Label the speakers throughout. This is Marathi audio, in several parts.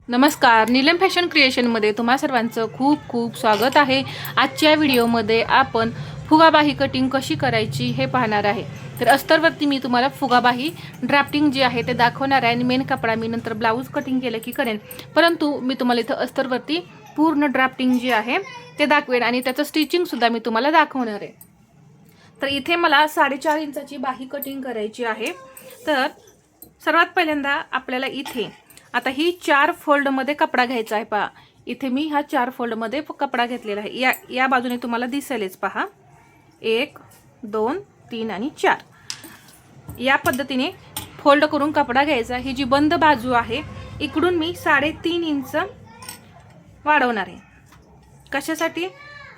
Speaker 1: नमस्कार, नीलम फॅशन क्रिएशनमध्ये तुम्हा सर्वांचं खूप खूप स्वागत आहे। आजच्या व्हिडिओमध्ये आपण फुगाबाही कटिंग कशी करायची हे पाहणार आहे। तर अस्तरवरती मी तुम्हाला फुगाबाही ड्राफ्टिंग जी आहे ते दाखवणार आहे आणि मेन कपडा मी नंतर ब्लाऊज कटिंग केलं की करेन, परंतु मी तुम्हाला इथं अस्तरवरती पूर्ण ड्राफ्टिंग जी आहे ते दाखवेन आणि त्याचं स्टिचिंग सुद्धा मी तुम्हाला दाखवणार आहे। तर इथे मला 4.5 इंचाची बाही कटिंग करायची आहे। तर सर्वात पहिल्यांदा आपल्याला इथे आता ही 4 फोल्डमध्ये कपडा घ्यायचा आहे। पहा इथे मी हा 4 फोल्डमध्ये कपडा घेतलेला आहे। या बाजूने तुम्हाला दिसेलच, पहा 1 2 3 आणि 4 या पद्धतीने फोल्ड करून कपडा घ्यायचा। ही जी बंद बाजू आहे इकडून मी 3.5 इंच वाढवणार आहे। कशासाठी?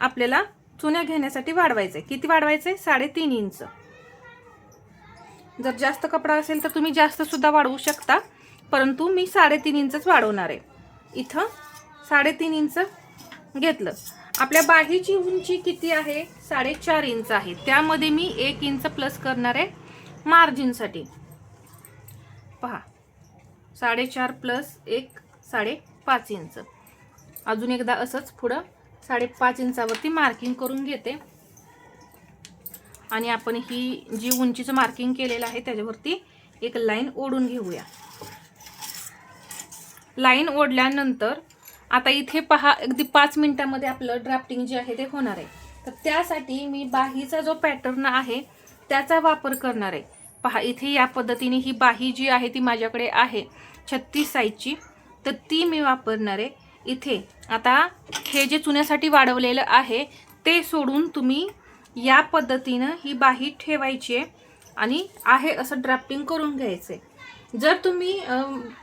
Speaker 1: आपल्याला चुन्या घेण्यासाठी वाढवायचे। किती वाढवायचे? 3.5 इंच। जर जास्त कपडा असेल तर तुम्ही जास्त सुद्धा वाढवू शकता, परंतु मी 3.5 इंचच वाढवणार आहे। इथं 3.5 इंच घेतलं। आपल्या बाहीची उंची किती आहे? 4.5 इंच आहे। त्यामध्ये मी 1 इंच प्लस करणार आहे मार्जिनसाठी। पहा 4.5 प्लस 1 5.5 इंच। अजून एकदा असंच पुढं 5.5 इंचावरती मार्किंग करून घेते आणि आपण ही जी उंचीचं मार्किंग केलेलं आहे त्याच्यावरती एक लाईन ओढून घेऊया। लाईन ओढल्यानंतर आता इथे पहा अगदी 5 मिनिटांमध्ये आपलं ड्राफ्टिंग जे आहे ते होणार आहे। तर त्यासाठी मी बाहीचा जो पॅटर्न आहे त्याचा वापर करणार आहे। पहा इथे या पद्धतीने ही बाही जी आहे ती माझ्याकडे आहे 36 साईजची, तर ती मी वापरणार आहे। इथे आता हे जे चुन्यासाठी वाढवलेलं आहे ते सोडून तुम्ही या पद्धतीने ही बाही ठेवायची आणि आहे असं ड्राफ्टिंग करून घ्यायचे। जर तुम्ही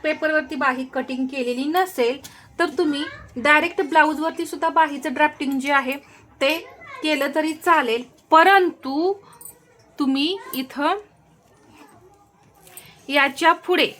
Speaker 1: पेपरवरती बाही कटिंग केलेली नसेल तर तुम्ही डायरेक्ट ब्लाऊजवरती सुद्धा बाहीचं ड्राफ्टिंग जे आहे ते केलं तरी चालेल, परंतु तुम्ही इथं याच्या पुढे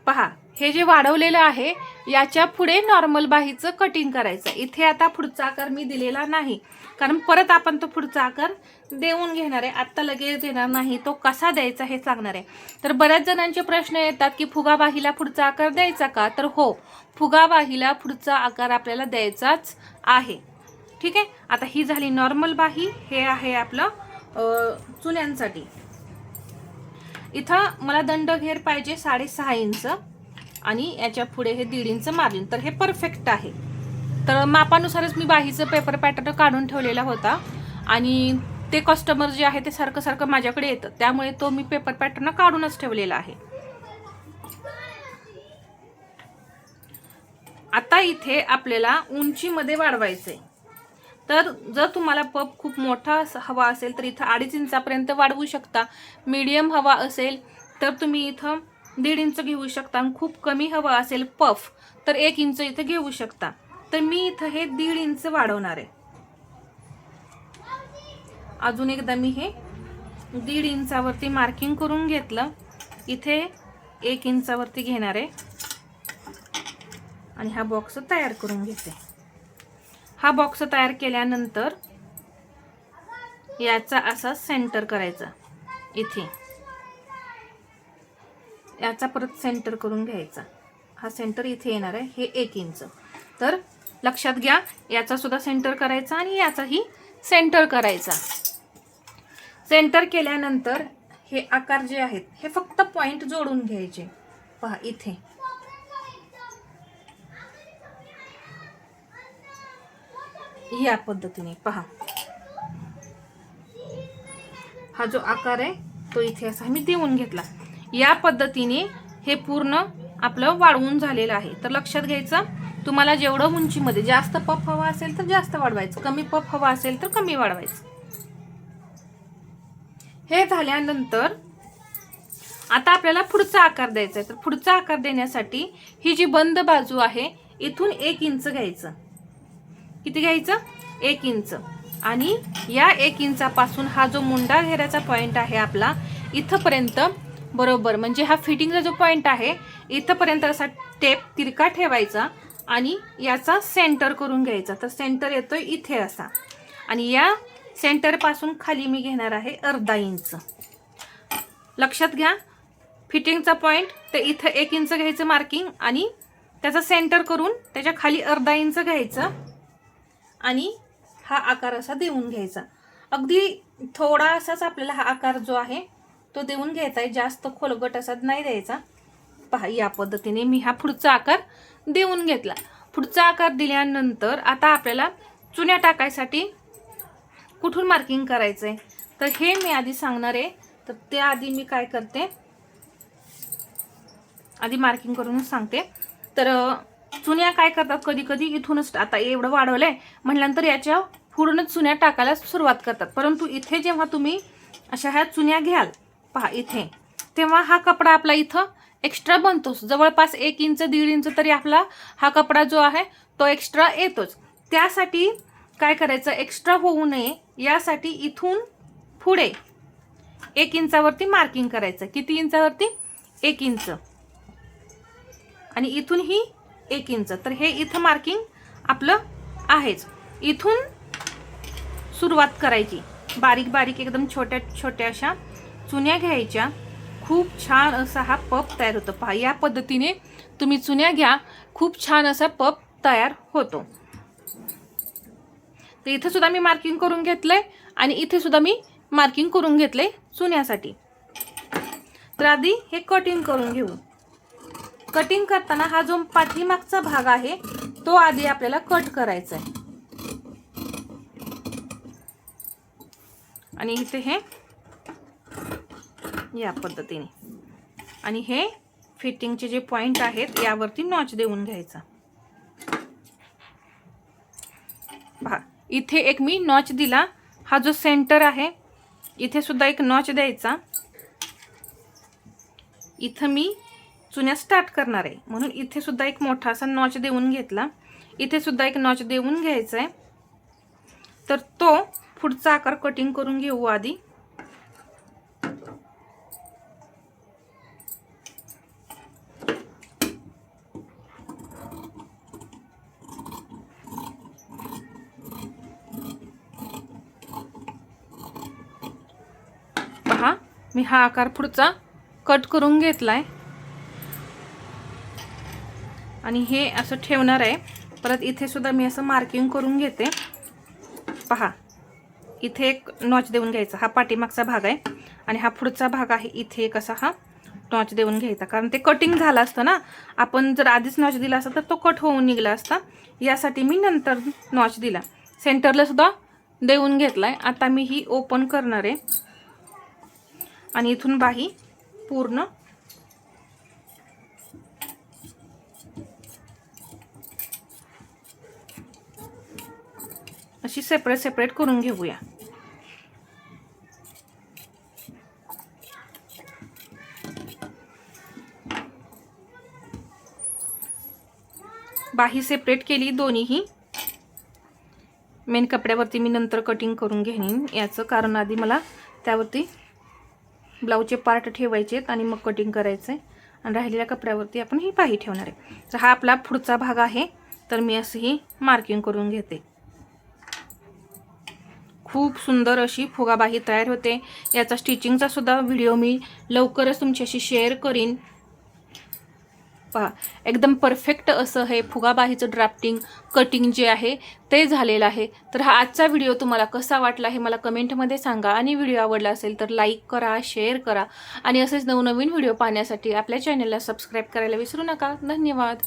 Speaker 1: पहा हे जे वाढवलेलं आहे याच्या पुढे नॉर्मल बाहीचं कटिंग करायचं। इथे आता पुढचा आकार मी दिलेला नाही, कारण परत आपण तो पुढचा आकार देऊन घेणार आहे। आत्ता लगेच देणार नाही, तो कसा द्यायचा हे सांगणार आहे। तर बऱ्याच जणांचे प्रश्न येतात की फुगाबाहीला पुढचा आकार द्यायचा का? तर हो, फुगाबाहीला पुढचा आकार आपल्याला द्यायचाच आहे। ठीक आहे। आता ही झाली नॉर्मल बाही, हे आहे आपलं चुन्यांसाठी। इथं मला दंड घेर पाहिजे 6.5 इंच आणि याच्या पुढे हे 1.5 इंच मार्जिन, तर हे परफेक्ट आहे। तर मापानुसारच मी बाहीचं पेपर पॅटर्न काढून ठेवलेला होता आणि ते कस्टमर जे आहे ते सारखं माझ्याकडे येतं, त्यामुळे तो मी पेपर पॅटर्न काढूनच ठेवलेला आहे। आता इथे आपल्याला उंचीमध्ये वाढवायचे। तर जर तुम्हाला पफ खूप मोठा हवा असेल तर इथं 2.5 इंचापर्यंत वाढवू शकता। मीडियम हवा असेल तर तुम्ही इथं 1.5 इंच घेऊ शकता। खूप कमी हवा असेल पफ तर 1 इंच इथं घेऊ शकता। तर मी इथं हे 1.5 इंच वाढवणार आहे। अजून एकदा मी हे 1.5 इंचावरती मार्किंग करून घेतलं। इथे 1 इंचावरती घेणार आहे आणि हा बॉक्स तयार करून घेते। हा बॉक्स तयार केल्यानंतर याचा असा सेंटर करायचा। इथे याचा परत सेंटर करून घ्यायचा। हा सेंटर इथे येणार आहे, हे 1 इंच। तर लक्षात घ्या, याचा सुद्धा सेंटर करायचा आणि याचाही सेंटर करायचा। सेंटर केल्यानंतर हे आकार जे आहेत हे फक्त पॉइंट जोडून घ्यायचे। पहा इथे या पद्धतीने पहा हा जो आकार आहे तो इथे असा मी देऊन घेतला। या पद्धतीने हे पूर्ण आपलं वाढवून झालेलं आहे। तर लक्षात घ्यायचं, तुम्हाला जेवढं उंचीमध्ये जास्त पफ हवा असेल तर जास्त वाढवायचं, कमी पफ हवा असेल तर कमी वाढवायचं। हे झाल्यानंतर आता आपल्याला पुढचा आकार द्यायचा आहे। तर पुढचा आकार देण्यासाठी ही जी बंद बाजू आहे इथून 1 इंच घ्यायचं। किती घ्यायचं? 1 इंच। आणि या 1 इंचापासून हा जो मुंडा घेराचा पॉइंट आहे आपला इथपर्यंत बरोबर, म्हणजे हा फिटिंगचा जो पॉइंट आहे इथपर्यंत असा टेप तिरका ठेवायचा आणि याचा सेंटर करून घ्यायचा। तर सेंटर येतोय इथे असा आणि या सेंटर पासून खाली मी घेणार आहे 1/2 इंच। लक्षात घ्या, फिटिंगचा पॉइंट ते इथे 1 इंच घ्यायचं मार्किंग आणि त्याचा सेंटर करून त्याच्या खाली अर्धा इंच घ्यायचं आणि हा आकार असा देऊन घ्यायचा. अगदी थोडा असाच आपल्याला हा आकार जो आहे तो देऊन घ्यायचा आहे, जास्त खोलगट असा नाही द्यायचा. पहा या पद्धतीने मी हा पुढचा आकार देऊन घेतला. पुढचा आकार दिल्यानंतर आता आपल्याला चुन्या टाकायसाठी कुठून मार्किंग करायचं आहे तर हे मी आधी सांगणार आहे. तर त्याआधी मी काय करते, आधी मार्किंग करूनच सांगते. तर चुन्या काय करतात कधी कधी इथूनच, आता एवढं वाढवलंय म्हटल्यानंतर याच्या पुढूनच चुन्या टाकायला सुरुवात करतात. परंतु इथे जेव्हा तुम्ही अशा ह्या चुन्या घ्याल पहा इथे, तेव्हा हा कपडा आपला इथं एक्स्ट्रा बनतोच. जवळपास 1 इंच 1.5 इंच तरी आपला हा कपडा जो आहे तो एक्स्ट्रा येतोच. त्यासाठी काय करायचं, एक्स्ट्रा होऊ नये यासाठी इथून पुढे 1 इंचावरती मार्किंग करायचं. किती इंचावरती? 1 इंच. आणि इथून ही 1 इंच. तर हे इथं मार्किंग आपलं आहेच. इथून सुरुवात करायची. बारीक बारीक एकदम छोट्या छोट्या अशा चुन्या घ्यायच्या. खूप छान असा हा पफ तयार होतो. पहा या पद्धतीने तुम्ही चुन्या घ्या, खूप छान असा पफ तयार होतो. तर इथे सुद्धा मी मार्किंग करून घेतलंय आणि इथे सुद्धा मी मार्किंग करून घेतलंय चुन्यासाठी. तर आधी हे कटिंग करून घेऊ. कटिंग करताना हा जो पाठीमागचा भाग आहे तो आधी आपल्याला कट करायचा आहे. आणि इथे हे या पद्धतीने, आणि हे फिटिंगचे जे पॉइंट आहेत यावरती नॉच देऊन घ्यायचा. पहा इथे एक मी नॉच दिला. हा जो सेंटर आहे इथे सुद्धा एक नॉच द्यायचा. इथं मी चुन्या स्टार्ट करणार आहे म्हणून इथे सुद्धा एक मोठा असा नॉच देऊन घेतला. इथे सुद्धा एक नॉच देऊन घ्यायचा आहे. तर तो पुढचा आकार कटिंग करून घेऊ आधी. पहा मी हा आकार पुढचा कट करून घेतलाय आणि हे असं ठेवणार आहे. परत इथे सुद्धा मी असं मार्किंग करून घेते. पहा इथे एक नॉच देऊन घ्यायचा. हा पाठीमागचा भाग आहे आणि हा पुढचा भाग आहे. इथे एक असा हा नॉच देऊन घ्यायचा, कारण ते कटिंग झालं असतं ना. आपण जर आधीच नॉच दिला असता तर तो कट होऊन निघला असता. यासाठी मी नंतर नॉच दिला. सेंटरला सुद्धा देऊन घेतलाय. आता मी ही ओपन करणार आहे आणि इथून बाही पूर्ण अशी सेपरेट सेपरेट करून घेऊया. बाही सेपरेट केली दोन्हीही. मेन कपड्यावरती मी नंतर कटिंग करून घेईन याचं, कारण आधी मला त्यावरती ब्लाऊजचे पार्ट ठेवायचे आहेत आणि मग कटिंग करायचं आहे. आणि राहिलेल्या कपड्यावरती आपण ही बाही ठेवणार आहे. तर हा आपला पुढचा भाग आहे. तर मी असं ही मार्किंग करून घेते. खूप सुंदर अशी फुगाबाही तयार होते. याचा स्टिचिंगचा सुद्धा व्हिडिओ मी लवकरच तुमच्याशी शेअर करीन. पहा एकदम परफेक्ट असं हे फुगाबाहीचं ड्राफ्टिंग कटिंग जे आहे ते झालेलं आहे. तर हा आजचा व्हिडिओ तुम्हाला कसा वाटला हे मला कमेंटमध्ये सांगा. आणि व्हिडिओ आवडला असेल तर लाईक करा, शेअर करा आणि असेच नवनवीन व्हिडिओ पाहण्यासाठी आपल्या चॅनलला सबस्क्राईब करायला विसरू नका. धन्यवाद.